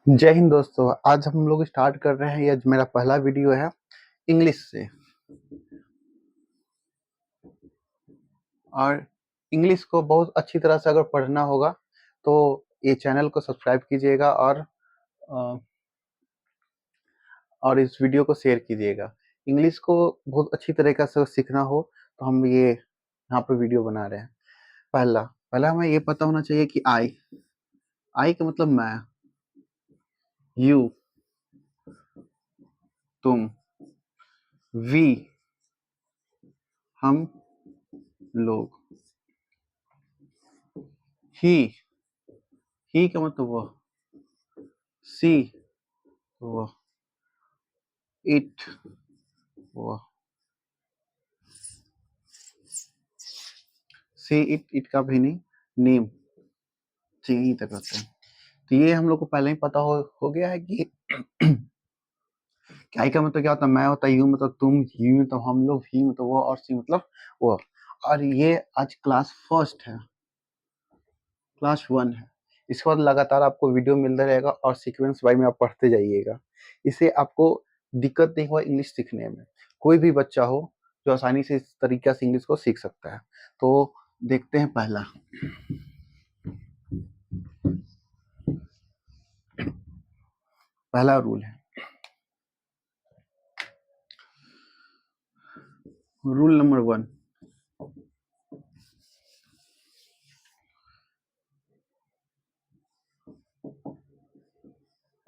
जय हिंद दोस्तों। आज हम लोग स्टार्ट कर रहे हैं। ये मेरा पहला वीडियो है इंग्लिश से। और इंग्लिश को बहुत अच्छी तरह से अगर पढ़ना होगा तो ये चैनल को सब्सक्राइब कीजिएगा और इस वीडियो को शेयर कीजिएगा। इंग्लिश को बहुत अच्छी तरीके से सीखना हो तो हम ये यहाँ पे वीडियो बना रहे हैं। पहला पहला हमें ये पता होना चाहिए कि आई का मतलब मैं, यू तुम, वी हम लोग, ही का मतलब वह, सी वह, इट वह, सी इट का भी नहीं, नेम यही तक रहते हैं। तो ये हम लोग को पहले ही पता हो गया है कि क्या का मतलब क्या होता है। मैं होता है, यू मतलब तुम, यू मतलब हम लोग, ही मतलब वो, और सी मतलब वो। और ये आज क्लास फर्स्ट है, क्लास 1 है। इसके बाद लगातार आपको वीडियो मिलता रहेगा और सीक्वेंस वाइज में आप पढ़ते जाइएगा। इससे आपको दिक्कत नहीं हुआ इंग्लिश सीखने में। कोई भी बच्चा हो जो आसानी से इस तरीके से इंग्लिश को सीख सकता है। तो देखते हैं पहला रूल है, रूल नंबर 1।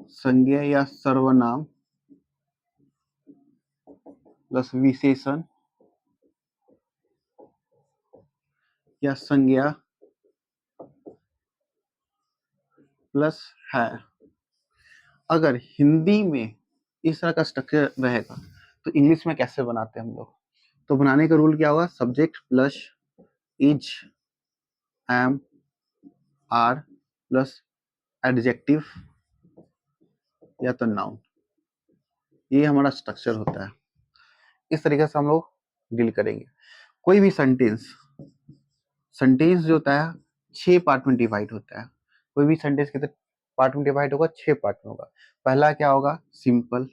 संज्ञा या सर्वनाम प्लस विशेषण या संज्ञा प्लस है। अगर हिंदी में इस तरह का स्ट्रक्चर रहेगा तो इंग्लिश में कैसे बनाते हैं हम लोग? तो बनाने का रूल क्या होगा? Subject plus is, am, are plus adjective या तो नाउन। ये हमारा स्ट्रक्चर होता है। इस तरीके से हम लोग डील करेंगे। कोई भी सेंटेंस जो होता है 6 पार्ट में डिवाइड होता है। कोई भी सेंटेंस कितने पार्ट में डिवाइड होगा? 6 पार्ट में होगा। पहला क्या होगा? सिंपल।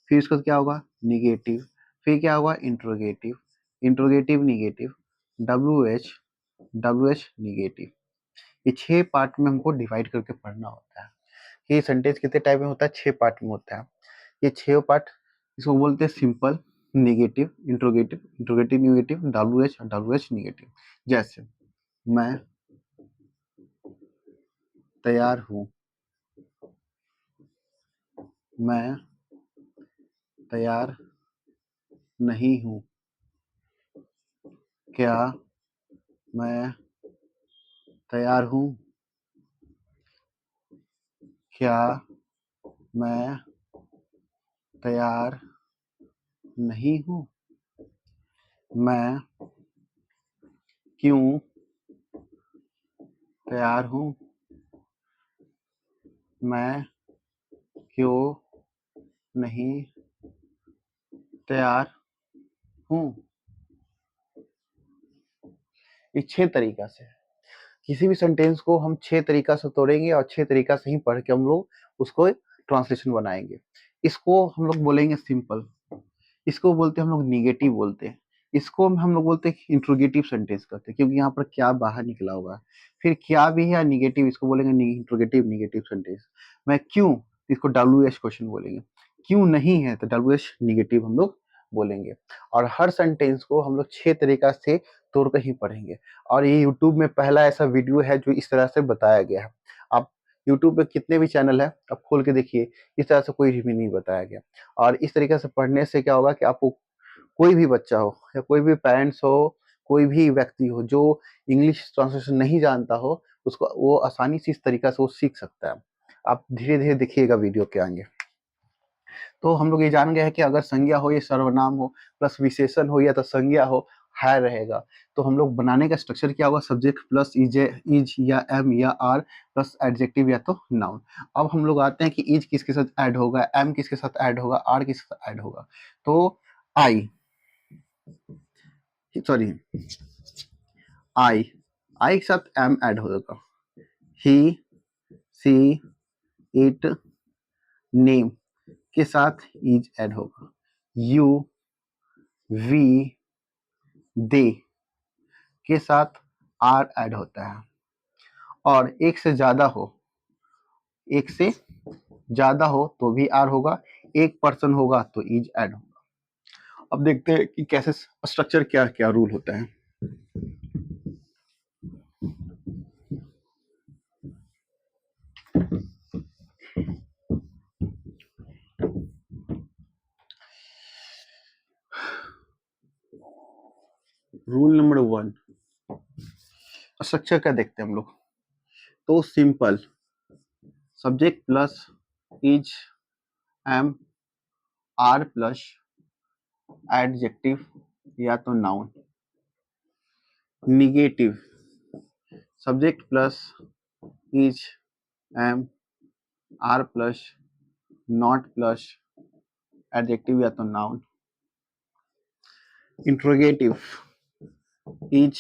फिर उसका क्या होगा? निगेटिव। फिर क्या होगा? Interrogative, interrogative negative, W H negative. ये 6 पार्ट में हमको डिवाइड करके पढ़ना होता है। ये सेंटेंस कितने टाइप में होता है? 6 पार्ट में होता है। ये 6 पार्ट इसको बोलते हैं simple, negative, interrogative, interrogative negative, W H negative. जैसे मैं तैयार हूँ, मैं तैयार नहीं हूँ, क्या मैं तैयार हूँ, क्या मैं तैयार नहीं हूँ, मैं क्यों तैयार हूँ, मैं क्यों नहीं तैयार हूँ। ये 6 तरीका से है। किसी भी सेंटेंस को हम 6 तरीका से तोड़ेंगे और 6 तरीका से ही पढ़ के हम लोग उसको ट्रांसलेशन बनाएंगे। इसको हम लोग बोलेंगे सिंपल, इसको बोलते हैं हम लोग निगेटिव बोलते हैं, इसको हम लोग बोलते हैं इंट्रोगेटिव सेंटेंस करते हैं, क्योंकि यहाँ पर क्या बाहर निकला हुआ है। फिर क्या भी है निगेटिव, इसको बोलेंगे इंट्रोगेटिव निगेटिव सेंटेंस। मैं क्यों, इसको डब्ल्यू एच क्वेश्चन बोलेंगे। क्यों नहीं है तो डब्ल्यू एच निगेटिव हम लोग बोलेंगे। और हर सेंटेंस को हम लोग 6 तरीका से तोड़कर ही पढ़ेंगे। और ये यूट्यूब में पहला ऐसा वीडियो है जो इस तरह से बताया गया है। आप यूट्यूब पे कितने भी चैनल है आप खोल के देखिए, इस तरह से कोई भी नहीं बताया गया। और इस तरीके से पढ़ने से क्या होगा कि आपको कोई भी बच्चा हो या कोई भी पेरेंट्स हो, कोई भी व्यक्ति हो जो इंग्लिश ट्रांसलेशन नहीं जानता हो, उसको वो आसानी से इस तरीका से वो सीख सकता है। आप धीरे-धीरे देखिएगा वीडियो के आगे। तो हम लोग ये जान गए हैं कि अगर संज्ञा हो या सर्वनाम हो प्लस विशेषण हो या तो संज्ञा हो, है रहेगा। तो हम लोग बनाने का स्ट्रक्चर क्या होगा? सब्जेक्ट प्लस इज या एम या आर प्लस एडजेक्टिव या तो नाउन। अब हम लोग आते हैं कि इज किसके साथ ऐड होगा, एम किसके साथ ऐड होगा, आर किसके साथ ऐड होगा। तो आई सॉरी आई आई के साथ एम ऐड होगा। ही, सी, इट, नेम के साथ इज ऐड होगा, यू वी दे के साथ आर ऐड होता है, और एक से ज्यादा हो तो भी आर होगा, एक पर्सन होगा तो इज ऐड होगा। अब देखते हैं कि कैसे स्ट्रक्चर क्या क्या रूल होता है। रूल नंबर 1 स्ट्रक्चर का देखते हैं हम लोग। तो simple subject plus is am are plus adjective या तो noun. Negative subject plus is am are plus not plus adjective या तो noun. Interrogative is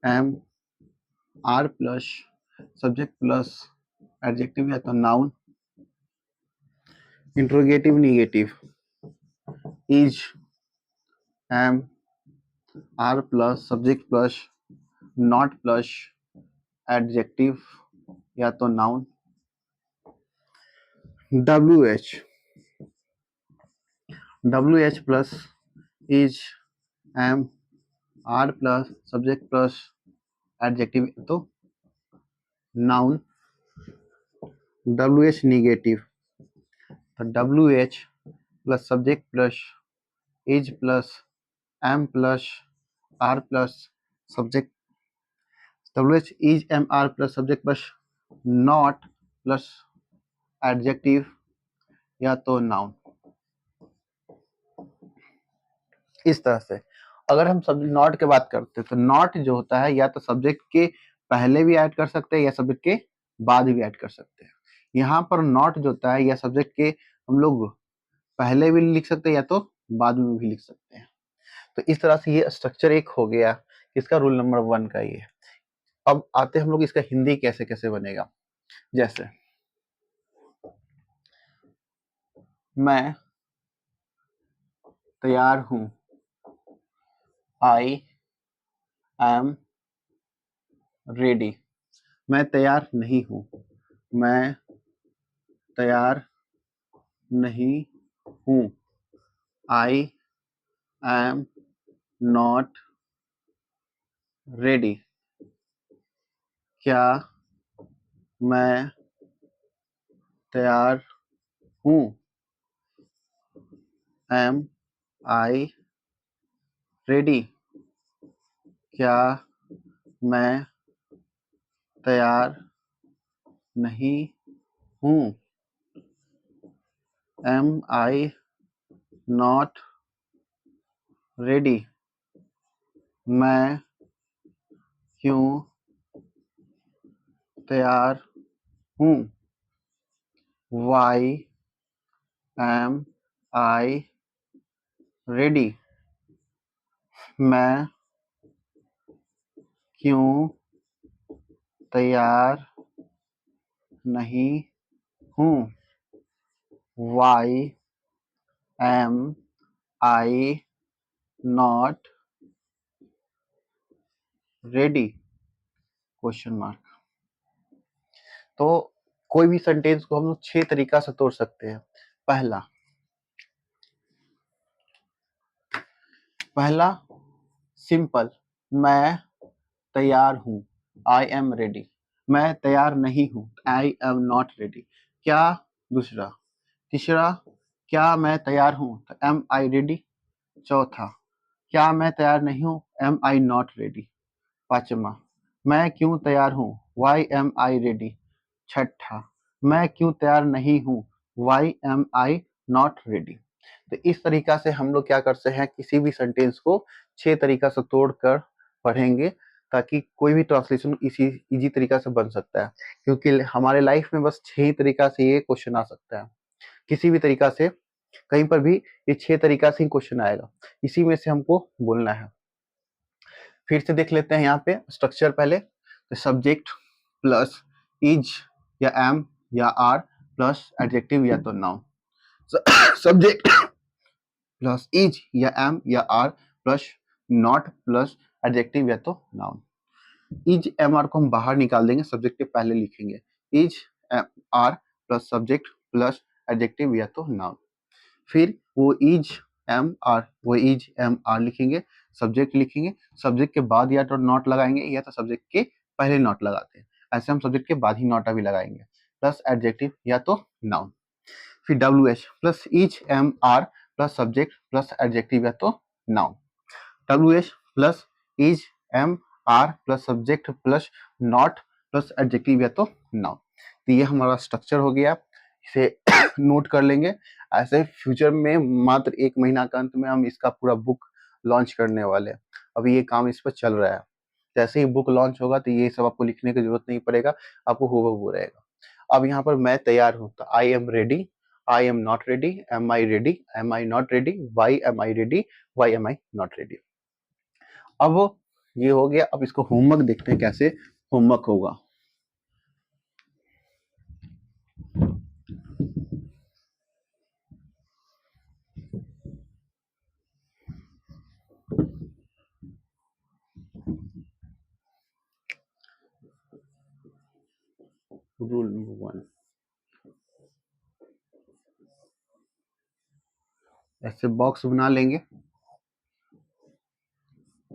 am are plus subject plus adjective या तो noun. Interrogative negative is am are plus subject plus not plus adjective या तो noun. W H plus is am are plus subject plus adjective तो noun. W H negative तो W H plus subject plus is plus am plus are plus subject W H is am are plus subject plus not plus adjective या तो noun. इस तरह से अगर हम सब नॉट की बात करते हैं तो नॉट जो होता है या तो सब्जेक्ट के पहले भी ऐड कर सकते हैं या सब्जेक्ट के बाद भी ऐड कर सकते हैं। यहाँ पर नॉट जो होता है या सब्जेक्ट के हम लोग पहले भी लिख सकते हैं या तो बाद में भी लिख सकते हैं। तो इस तरह से ये स्ट्रक्चर एक हो गया इसका रूल नंबर 1 का ये। अब आते हैं हम लोग इसका हिंदी कैसे कैसे बनेगा। जैसे मैं तैयार हूं, आई एम रेडी। मैं तैयार नहीं हूं, मैं तैयार नहीं हूं, आई एम नॉट रेडी। क्या मैं तैयार हूं, एम आई रेडी। क्या मैं तैयार नहीं हूं, एम आई नॉट रेडी। मैं क्यों तैयार हूं, वाई एम आई रेडी। मैं क्यों तैयार नहीं हूं, why am I not ready question mark. तो कोई भी सेंटेंस को हम लोग 6 तरीका से तोड़ सकते हैं। पहला सिंपल मैं तैयार हूं, आई एम रेडी। मैं तैयार नहीं हूं, आई एम नॉट रेडी। क्या दूसरा तीसरा क्या मैं तैयार हूं तो एम आई रेडी। चौथा क्या मैं तैयार नहीं हूं, एम आई नॉट रेडी। पांचवा मैं क्यों तैयार हूं, वाई एम आई रेडी। छठा मैं क्यों तैयार नहीं हूं, why am I not ready. तो इस तरीका से हम लोग क्या करते हैं, किसी भी सेंटेंस को 6 तरीका से तोड़कर पढ़ेंगे ताकि कोई भी ट्रांसलेशन इजी तरीका से बन सकता है। क्योंकि हमारे लाइफ में बस 6 तरीका से ये क्वेश्चन आ सकता है। किसी भी तरीका से कहीं पर भी ये 6 तरीका से ही क्वेश्चन आएगा, इसी में से हमको बोलना है। फिर से देख लेते हैं यहाँ पे स्ट्रक्चर। पहले तो सब्जेक्ट प्लस इज या एम या आर प्लस एडजेक्टिव या तो नाउन, सब्जेक्ट प्लस इज या एम या are plus not plus adjective या तो नाउन। इज एम आर को हम बाहर निकाल देंगे, सब्जेक्ट के पहले लिखेंगे is are plus subject plus adjective या तो नाउन। फिर वो इज एम आर लिखेंगे, सब्जेक्ट लिखेंगे, सब्जेक्ट के बाद या तो नॉट लगाएंगे या तो सब्जेक्ट के पहले नॉट लगाते हैं, ऐसे हम सब्जेक्ट के बाद ही नॉट अभी लगाएंगे, प्लस एडजेक्टिव या तो नाउन। फिर W H plus is am are plus subject plus adjective या तो noun. W H plus is am are plus subject plus not plus adjective या तो नाउन। तो ये हमारा स्ट्रक्चर हो गया, इसे नोट कर लेंगे। ऐसे फ्यूचर में मात्र 1 महीना का अंत में हम इसका पूरा बुक लॉन्च करने वाले हैं। अभी ये काम इस पर चल रहा है, जैसे ही बुक लॉन्च होगा तो ये सब आपको लिखने की जरूरत नहीं पड़ेगा, आपको हूबहू रहेगा। अब यहाँ पर मैं तैयार हूँ, तो I am ready, I am not ready, am I not ready, why am I ready, why am I not ready. अब ये हो गया, अब इसको होमवर्क देखते हैं कैसे होमवर्क होगा। रूल नंबर 1, ऐसे बॉक्स बना लेंगे,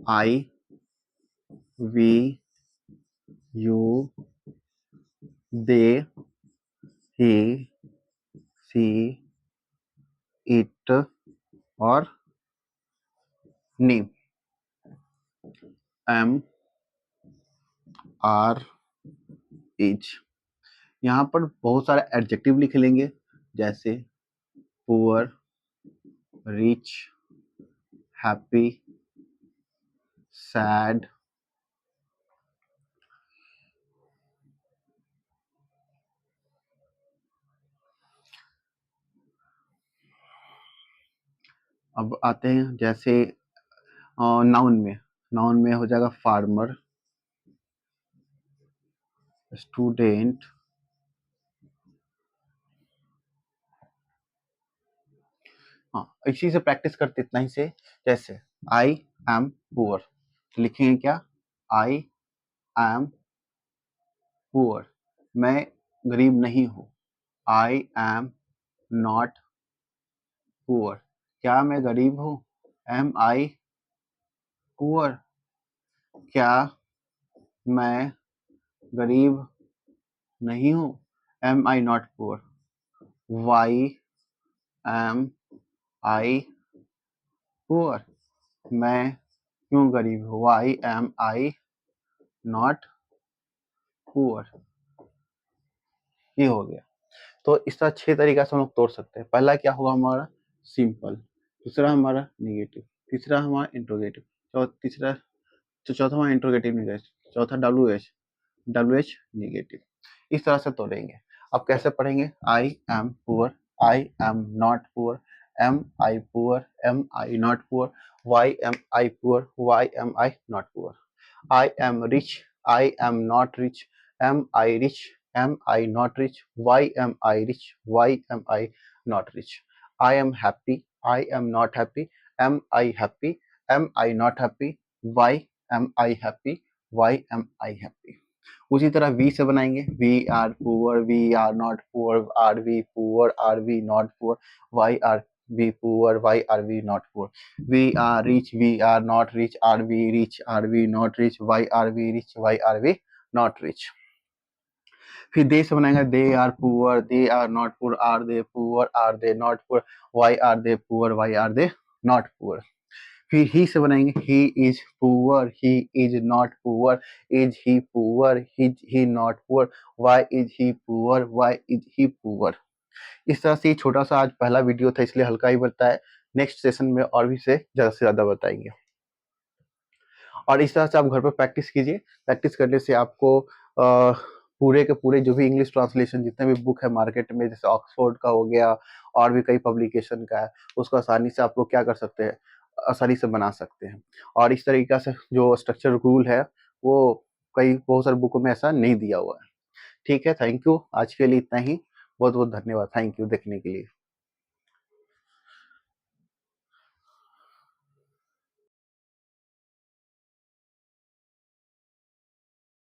I V U they he see it और नेम, एम आर इज। यहाँ पर बहुत सारे एडजेक्टिव लिख लेंगे, जैसे पुअर, रिच, हैप्पी, सैड, अब आते हैं जैसे नाउन में हो जाएगा फार्मर, स्टूडेंट, हाँ इसी से प्रैक्टिस करते इतना ही से। जैसे आई एम पुअर, लिखेंगे क्या, आई एम पुअर, मैं गरीब नहीं हूँ, आई एम नॉट पुअर, क्या मैं गरीब हूँ, एम आई पुअर, क्या मैं गरीब नहीं हूँ, am I not poor, why am I poor, मैं क्यों गरीब हूँ, why am I not poor. ये हो गया। तो इस तरह 6 तरीका से हम लोग तोड़ सकते हैं। पहला क्या होगा हमारा, सिंपल, दूसरा हमारा निगेटिव, तीसरा हमारा इंट्रोगेटिव, तीसरा चौथा हमारा इंट्रोगेटिव निगेटिव, चौथा डब्ल्यू एच निगेटिव। इस तरह से तोड़ेंगे। अब कैसे पढ़ेंगे, I am poor, I am not poor, am I poor, am I not poor, why am I poor, why am I not poor, I am rich, I am not rich, am I rich, am I not rich, why am I rich, why am I not rich, I am happy, I am not happy, am I happy, am I not happy, why am I happy, why am I happy. उसी तरह we से बनाएंगे, we are poor, we are not poor, are we not poor, why are we poor, why are we not poor, we are rich, we are not rich, are we rich, are we not rich, why are we rich, why are we not rich. फिर they से बनाएंगे, they are poor, they are not poor, are they not poor, why are they poor, why are they not poor. फिर he से बनाएंगे, he is poor, he is not poor, is he poor, is he not poor, why is he poor, why is he poor. इस तरह से ये छोटा सा आज पहला वीडियो था, इसलिए हल्का ही बताया। नेक्स्ट सेशन में और भी से ज्यादा बताएंगे। और इस तरह से आप घर पर प्रैक्टिस कीजिए। प्रैक्टिस करने से आपको पूरे के पूरे जो भी इंग्लिश ट्रांसलेशन जितने भी बुक है मार्केट में, जैसे ऑक्सफोर्ड का हो गया और भी कई पब्लिकेशन का है, उसको आसानी से आप लोग क्या कर सकते हैं, आसानी से बना सकते हैं। और इस तरीका से जो स्ट्रक्चर रूल है वो कई बहुत सारे बुकों में ऐसा नहीं दिया हुआ है। ठीक है, थैंक यू, आज के लिए इतना ही। बहुत बहुत धन्यवाद, थैंक यू देखने के लिए।